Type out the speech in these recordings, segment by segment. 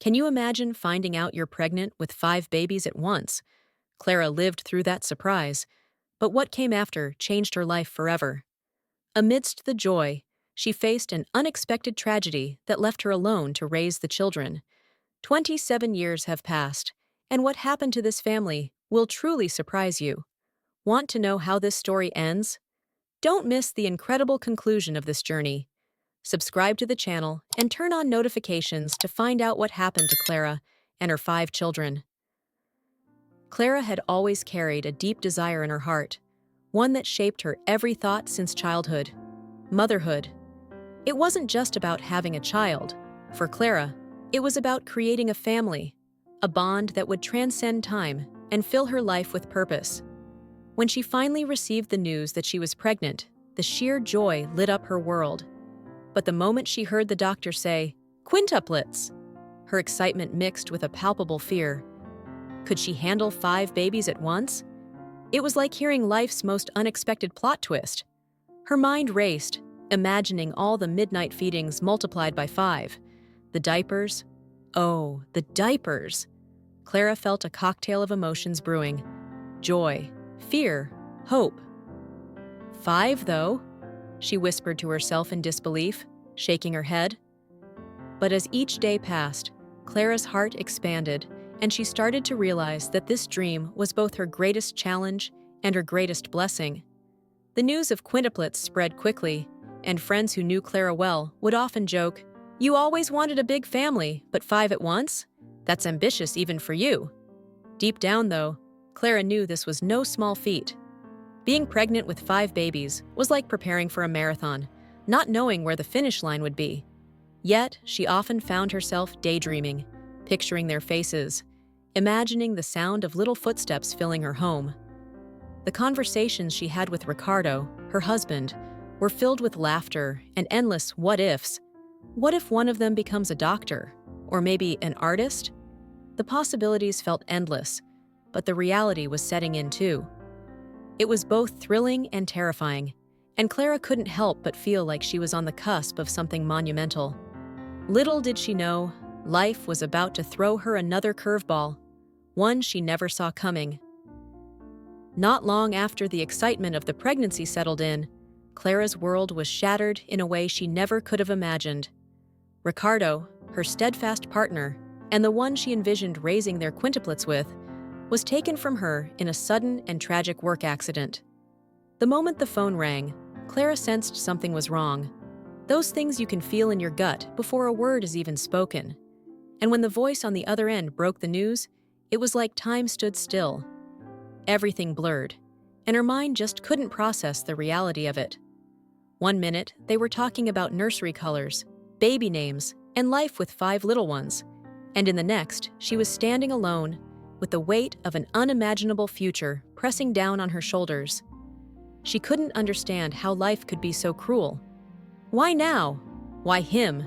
Can you imagine finding out you're pregnant with 5 babies at once? Clara lived through that surprise, but what came after changed her life forever. Amidst the joy, she faced an unexpected tragedy that left her alone to raise the children. 27 years have passed, and what happened to this family will truly surprise you. Want to know how this story ends? Don't miss the incredible conclusion of this journey. Subscribe to the channel and turn on notifications to find out what happened to Clara and her 5 children. Clara had always carried a deep desire in her heart, one that shaped her every thought since childhood: motherhood. It wasn't just about having a child. For Clara, it was about creating a family, a bond that would transcend time and fill her life with purpose. When she finally received the news that she was pregnant, the sheer joy lit up her world. But the moment she heard the doctor say, "Quintuplets," her excitement mixed with a palpable fear. Could she handle 5 babies at once? It was like hearing life's most unexpected plot twist. Her mind raced, imagining all the midnight feedings multiplied by 5. The diapers. Oh, the diapers! Clara felt a cocktail of emotions brewing: joy, fear, hope. 5, though? She whispered to herself in disbelief, shaking her head. But as each day passed, Clara's heart expanded, and she started to realize that this dream was both her greatest challenge and her greatest blessing. The news of quintuplets spread quickly, and friends who knew Clara well would often joke, "You always wanted a big family, but 5 at once? That's ambitious even for you." Deep down, though, Clara knew this was no small feat. Being pregnant with 5 babies was like preparing for a marathon, not knowing where the finish line would be. Yet, she often found herself daydreaming, picturing their faces, imagining the sound of little footsteps filling her home. The conversations she had with Ricardo, her husband, were filled with laughter and endless what-ifs. What if one of them becomes a doctor? Or maybe an artist? The possibilities felt endless, but the reality was setting in too. It was both thrilling and terrifying, and Clara couldn't help but feel like she was on the cusp of something monumental. Little did she know, life was about to throw her another curveball, one she never saw coming. Not long after the excitement of the pregnancy settled in, Clara's world was shattered in a way she never could have imagined. Ricardo, her steadfast partner, and the one she envisioned raising their quintuplets with, was taken from her in a sudden and tragic work accident. The moment the phone rang, Clara sensed something was wrong. Those things you can feel in your gut before a word is even spoken. And when the voice on the other end broke the news, it was like time stood still. Everything blurred, and her mind just couldn't process the reality of it. One minute, they were talking about nursery colors, baby names, and life with 5 little ones. And in the next, she was standing alone, with the weight of an unimaginable future pressing down on her shoulders. She couldn't understand how life could be so cruel. Why now? Why him?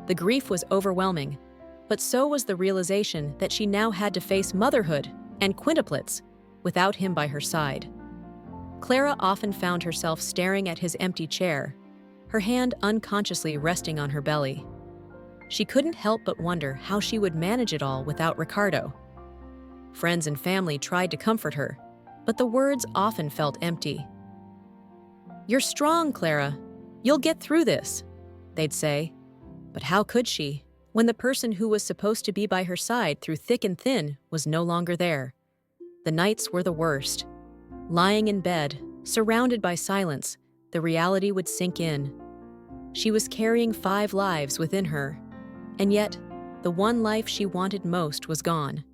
The grief was overwhelming, but so was the realization that she now had to face motherhood and quintuplets without him by her side. Clara often found herself staring at his empty chair, her hand unconsciously resting on her belly. She couldn't help but wonder how she would manage it all without Ricardo. Friends and family tried to comfort her, but the words often felt empty. "You're strong, Clara. You'll get through this," they'd say. But how could she, when the person who was supposed to be by her side through thick and thin was no longer there? The nights were the worst. Lying in bed, surrounded by silence, the reality would sink in. She was carrying 5 lives within her, and yet, the one life she wanted most was gone.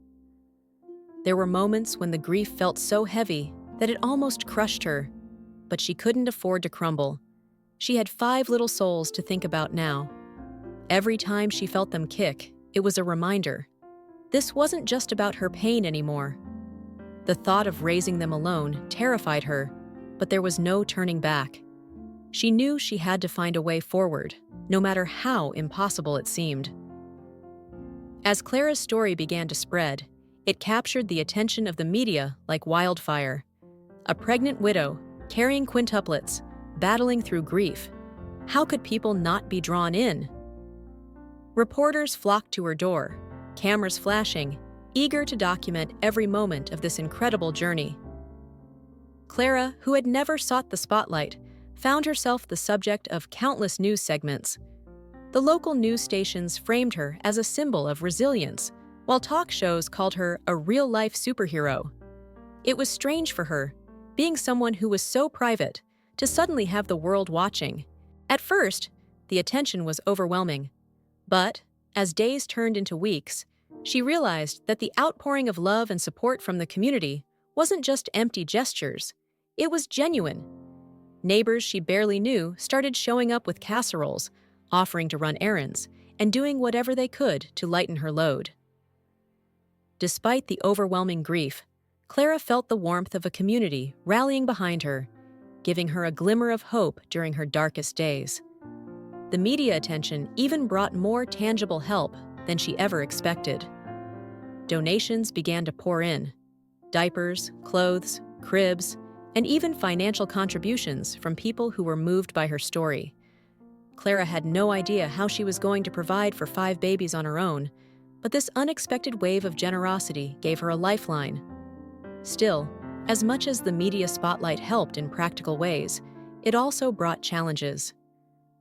There were moments when the grief felt so heavy that it almost crushed her, but she couldn't afford to crumble. She had 5 little souls to think about now. Every time she felt them kick, it was a reminder. This wasn't just about her pain anymore. The thought of raising them alone terrified her, but there was no turning back. She knew she had to find a way forward, no matter how impossible it seemed. As Clara's story began to spread, it captured the attention of the media like wildfire. A pregnant widow, carrying quintuplets, battling through grief. How could people not be drawn in? Reporters flocked to her door, cameras flashing, eager to document every moment of this incredible journey. Clara, who had never sought the spotlight, found herself the subject of countless news segments. The local news stations framed her as a symbol of resilience, while talk shows called her a real-life superhero. It was strange for her, being someone who was so private, to suddenly have the world watching. At first, the attention was overwhelming. But, as days turned into weeks, she realized that the outpouring of love and support from the community wasn't just empty gestures. It was genuine. Neighbors she barely knew started showing up with casseroles, offering to run errands, and doing whatever they could to lighten her load. Despite the overwhelming grief, Clara felt the warmth of a community rallying behind her, giving her a glimmer of hope during her darkest days. The media attention even brought more tangible help than she ever expected. Donations began to pour in: diapers, clothes, cribs, and even financial contributions from people who were moved by her story. Clara had no idea how she was going to provide for 5 babies on her own, but this unexpected wave of generosity gave her a lifeline. Still, as much as the media spotlight helped in practical ways, it also brought challenges.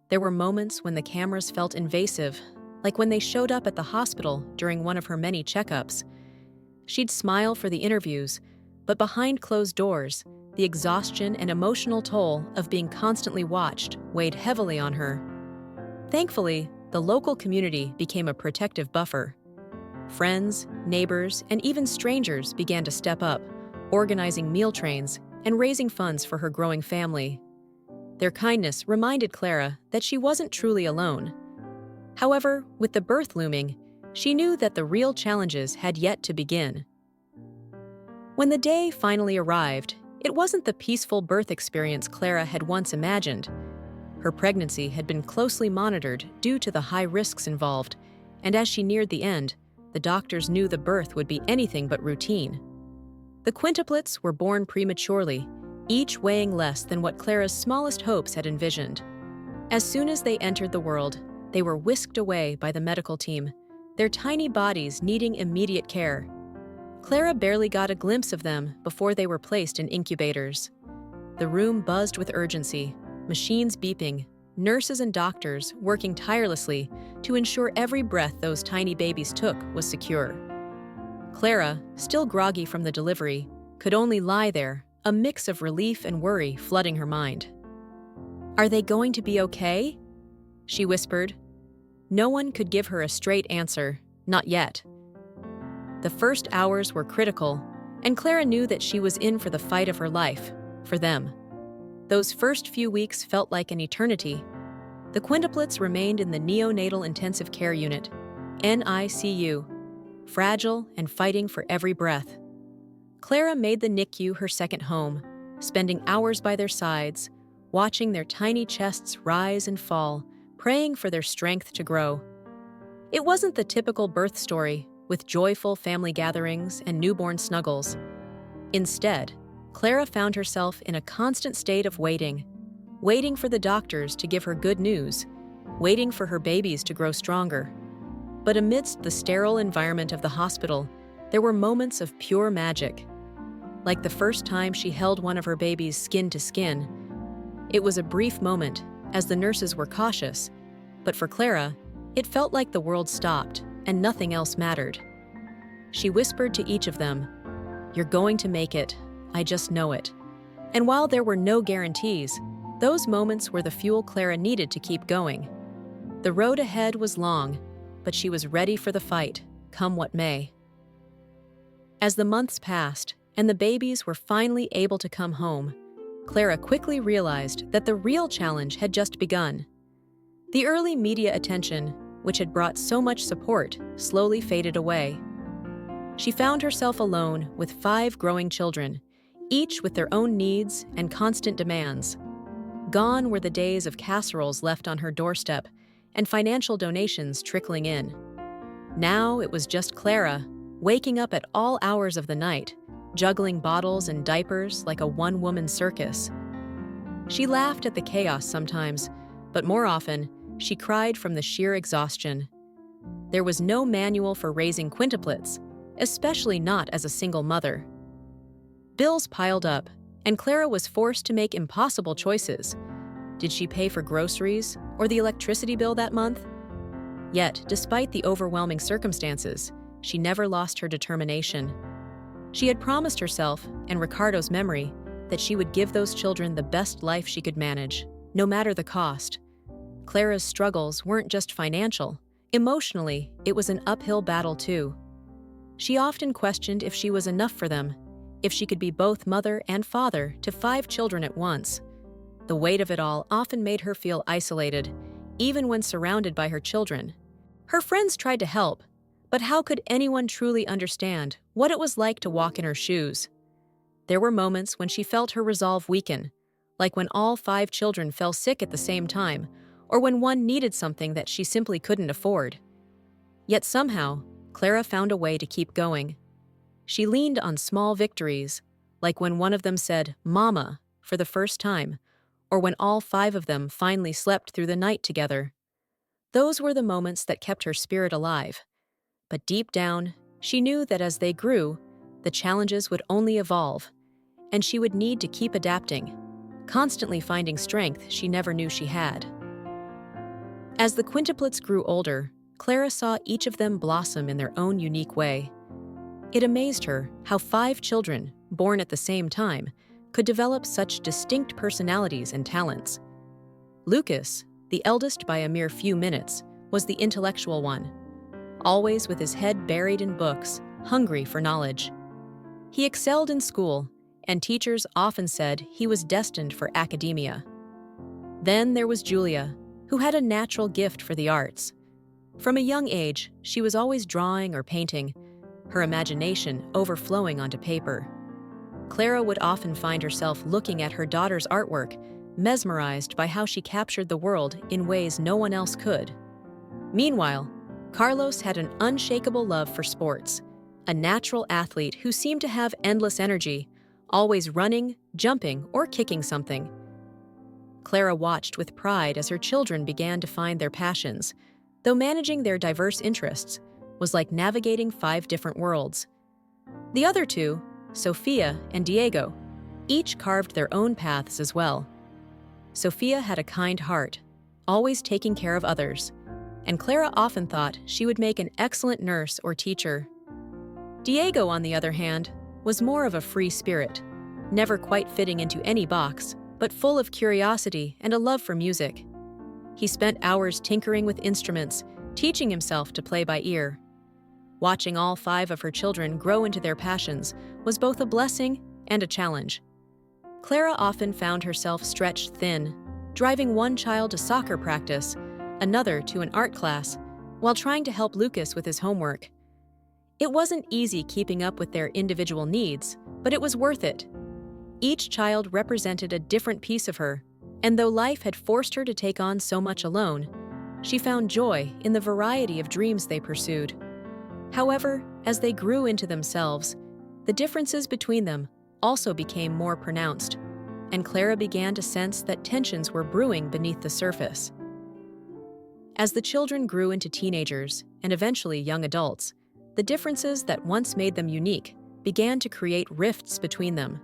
There were moments when the cameras felt invasive, like when they showed up at the hospital during one of her many checkups. She'd smile for the interviews, but behind closed doors, the exhaustion and emotional toll of being constantly watched weighed heavily on her. Thankfully, the local community became a protective buffer. Friends, neighbors, and even strangers began to step up, organizing meal trains and raising funds for her growing family. Their kindness reminded Clara that she wasn't truly alone. However, with the birth looming, she knew that the real challenges had yet to begin. When the day finally arrived, it wasn't the peaceful birth experience Clara had once imagined. Her pregnancy had been closely monitored due to the high risks involved, and as she neared the end, the doctors knew the birth would be anything but routine. The quintuplets were born prematurely, each weighing less than what Clara's smallest hopes had envisioned. As soon as they entered the world, they were whisked away by the medical team, their tiny bodies needing immediate care. Clara barely got a glimpse of them before they were placed in incubators. The room buzzed with urgency, machines beeping, nurses and doctors working tirelessly to ensure every breath those tiny babies took was secure. Clara, still groggy from the delivery, could only lie there, a mix of relief and worry flooding her mind. "Are they going to be okay?" she whispered. No one could give her a straight answer, not yet. The first hours were critical, and Clara knew that she was in for the fight of her life, for them. Those first few weeks felt like an eternity. The quintuplets remained in the neonatal intensive care unit, NICU, fragile and fighting for every breath. Clara made the NICU her second home, spending hours by their sides, watching their tiny chests rise and fall, praying for their strength to grow. It wasn't the typical birth story, with joyful family gatherings and newborn snuggles. Instead, Clara found herself in a constant state of waiting for the doctors to give her good news, waiting for her babies to grow stronger. But amidst the sterile environment of the hospital, there were moments of pure magic. Like the first time she held one of her babies skin to skin. It was a brief moment, as the nurses were cautious, but for Clara, it felt like the world stopped and nothing else mattered. She whispered to each of them, "You're going to make it, I just know it." And while there were no guarantees, those moments were the fuel Clara needed to keep going. The road ahead was long, but she was ready for the fight, come what may. As the months passed, and the babies were finally able to come home, Clara quickly realized that the real challenge had just begun. The early media attention, which had brought so much support, slowly faded away. She found herself alone with 5 growing children, each with their own needs and constant demands. Gone were the days of casseroles left on her doorstep and financial donations trickling in. Now it was just Clara, waking up at all hours of the night, juggling bottles and diapers like a one-woman circus. She laughed at the chaos sometimes, but more often, she cried from the sheer exhaustion. There was no manual for raising quintuplets, especially not as a single mother. Bills piled up, and Clara was forced to make impossible choices. Did she pay for groceries or the electricity bill that month? Yet, despite the overwhelming circumstances, she never lost her determination. She had promised herself and Ricardo's memory that she would give those children the best life she could manage, no matter the cost. Clara's struggles weren't just financial. Emotionally, it was an uphill battle too. She often questioned if she was enough for them, if she could be both mother and father to 5 children at once. The weight of it all often made her feel isolated, even when surrounded by her children. Her friends tried to help, but how could anyone truly understand what it was like to walk in her shoes? There were moments when she felt her resolve weaken, like when all 5 children fell sick at the same time, or when one needed something that she simply couldn't afford. Yet somehow, Clara found a way to keep going. She leaned on small victories, like when one of them said, "Mama," for the first time, or when all 5 of them finally slept through the night together. Those were the moments that kept her spirit alive. But deep down, she knew that as they grew, the challenges would only evolve, and she would need to keep adapting, constantly finding strength she never knew she had. As the quintuplets grew older, Clara saw each of them blossom in their own unique way. It amazed her how 5 children, born at the same time, could develop such distinct personalities and talents. Lucas, the eldest by a mere few minutes, was the intellectual one, always with his head buried in books, hungry for knowledge. He excelled in school, and teachers often said he was destined for academia. Then there was Julia, who had a natural gift for the arts. From a young age, she was always drawing or painting, her imagination overflowing onto paper. Clara would often find herself looking at her daughter's artwork, mesmerized by how she captured the world in ways no one else could. Meanwhile, Carlos had an unshakable love for sports, a natural athlete who seemed to have endless energy, always running, jumping, or kicking something. Clara watched with pride as her children began to find their passions, though managing their diverse interests was like navigating 5 different worlds. The other 2, Sofia and Diego, each carved their own paths as well. Sofia had a kind heart, always taking care of others, and Clara often thought she would make an excellent nurse or teacher. Diego, on the other hand, was more of a free spirit, never quite fitting into any box, but full of curiosity and a love for music. He spent hours tinkering with instruments, teaching himself to play by ear. Watching all 5 of her children grow into their passions was both a blessing and a challenge. Clara often found herself stretched thin, driving one child to soccer practice, another to an art class, while trying to help Lucas with his homework. It wasn't easy keeping up with their individual needs, but it was worth it. Each child represented a different piece of her, and though life had forced her to take on so much alone, she found joy in the variety of dreams they pursued. However, as they grew into themselves, the differences between them also became more pronounced, and Clara began to sense that tensions were brewing beneath the surface. As the children grew into teenagers and eventually young adults, the differences that once made them unique began to create rifts between them.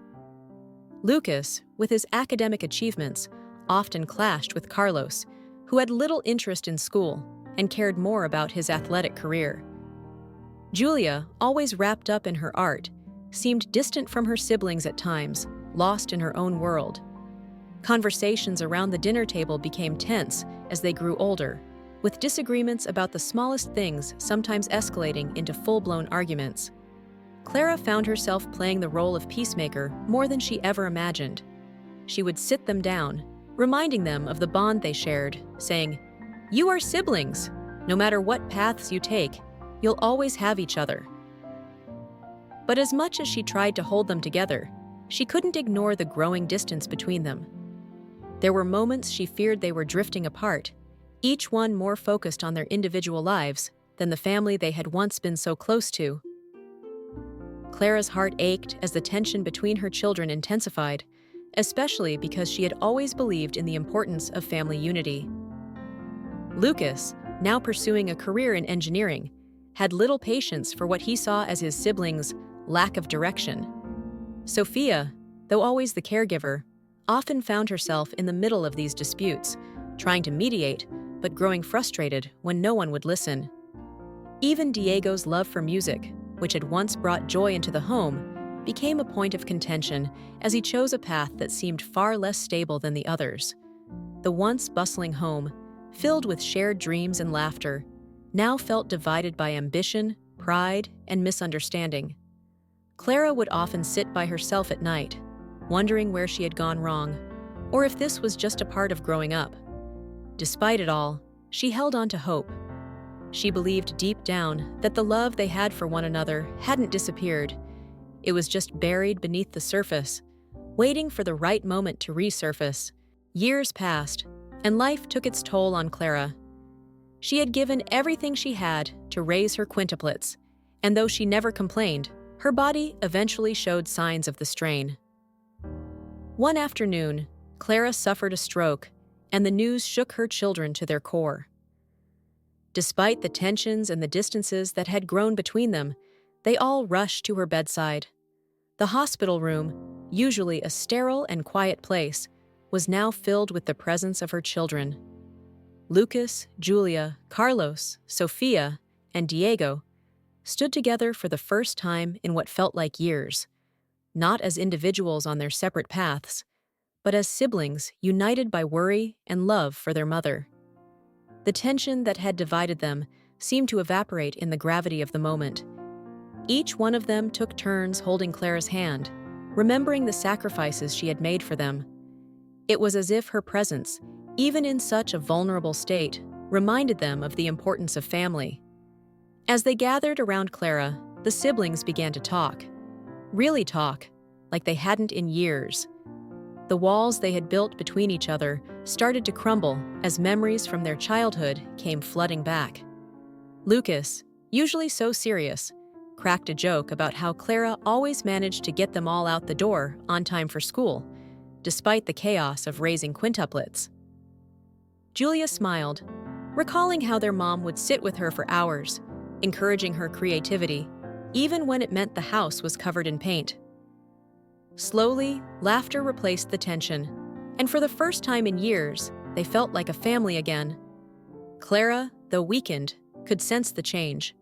Lucas, with his academic achievements, often clashed with Carlos, who had little interest in school and cared more about his athletic career. Julia, always wrapped up in her art, seemed distant from her siblings at times, lost in her own world. Conversations around the dinner table became tense as they grew older, with disagreements about the smallest things sometimes escalating into full-blown arguments. Clara found herself playing the role of peacemaker more than she ever imagined. She would sit them down, reminding them of the bond they shared, saying, "You are siblings. No matter what paths you take, you'll always have each other." But as much as she tried to hold them together, she couldn't ignore the growing distance between them. There were moments she feared they were drifting apart, each one more focused on their individual lives than the family they had once been so close to. Clara's heart ached as the tension between her children intensified, especially because she had always believed in the importance of family unity. Lucas, now pursuing a career in engineering, had little patience for what he saw as his siblings' lack of direction. Sophia, though always the caregiver, often found herself in the middle of these disputes, trying to mediate, but growing frustrated when no one would listen. Even Diego's love for music, which had once brought joy into the home, became a point of contention as he chose a path that seemed far less stable than the others. The once bustling home, filled with shared dreams and laughter, now felt divided by ambition, pride, and misunderstanding. Clara would often sit by herself at night, wondering where she had gone wrong, or if this was just a part of growing up. Despite it all, she held on to hope. She believed deep down that the love they had for one another hadn't disappeared. It was just buried beneath the surface, waiting for the right moment to resurface. Years passed, and life took its toll on Clara. She had given everything she had to raise her quintuplets, and though she never complained, her body eventually showed signs of the strain. One afternoon, Clara suffered a stroke, and the news shook her children to their core. Despite the tensions and the distances that had grown between them, they all rushed to her bedside. The hospital room, usually a sterile and quiet place, was now filled with the presence of her children. Lucas, Julia, Carlos, Sophia, and Diego stood together for the first time in what felt like years, not as individuals on their separate paths, but as siblings united by worry and love for their mother. The tension that had divided them seemed to evaporate in the gravity of the moment. Each one of them took turns holding Clara's hand, remembering the sacrifices she had made for them. It was as if her presence, even in such a vulnerable state, reminded them of the importance of family. As they gathered around Clara, the siblings began to talk. Really talk, like they hadn't in years. The walls they had built between each other started to crumble as memories from their childhood came flooding back. Lucas, usually so serious, cracked a joke about how Clara always managed to get them all out the door on time for school, despite the chaos of raising quintuplets. Julia smiled, recalling how their mom would sit with her for hours, encouraging her creativity, even when it meant the house was covered in paint. Slowly, laughter replaced the tension, and for the first time in years, they felt like a family again. Clara, though weakened, could sense the change.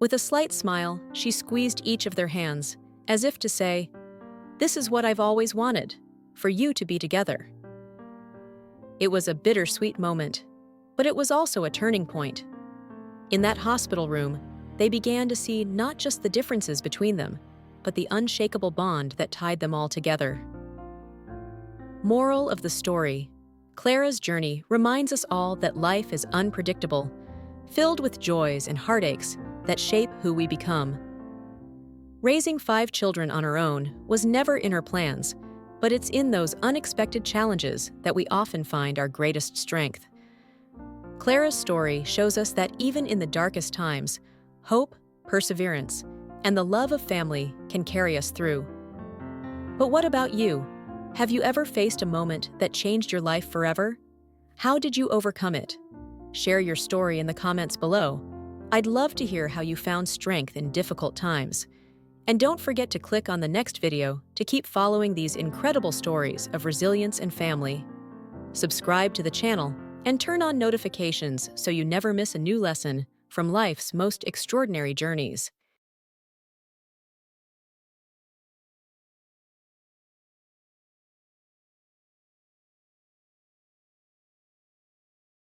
With a slight smile, she squeezed each of their hands, as if to say, "This is what I've always wanted, for you to be together." It was a bittersweet moment, but it was also a turning point. In that hospital room, they began to see not just the differences between them, but the unshakable bond that tied them all together. Moral of the story: Clara's journey reminds us all that life is unpredictable, filled with joys and heartaches that shape who we become. Raising 5 children on her own was never in her plans, but it's in those unexpected challenges that we often find our greatest strength. Clara's story shows us that even in the darkest times, hope, perseverance, and the love of family can carry us through. But what about you? Have you ever faced a moment that changed your life forever? How did you overcome it? Share your story in the comments below. I'd love to hear how you found strength in difficult times. And don't forget to click on the next video to keep following these incredible stories of resilience and family. Subscribe to the channel and turn on notifications so you never miss a new lesson from life's most extraordinary journeys.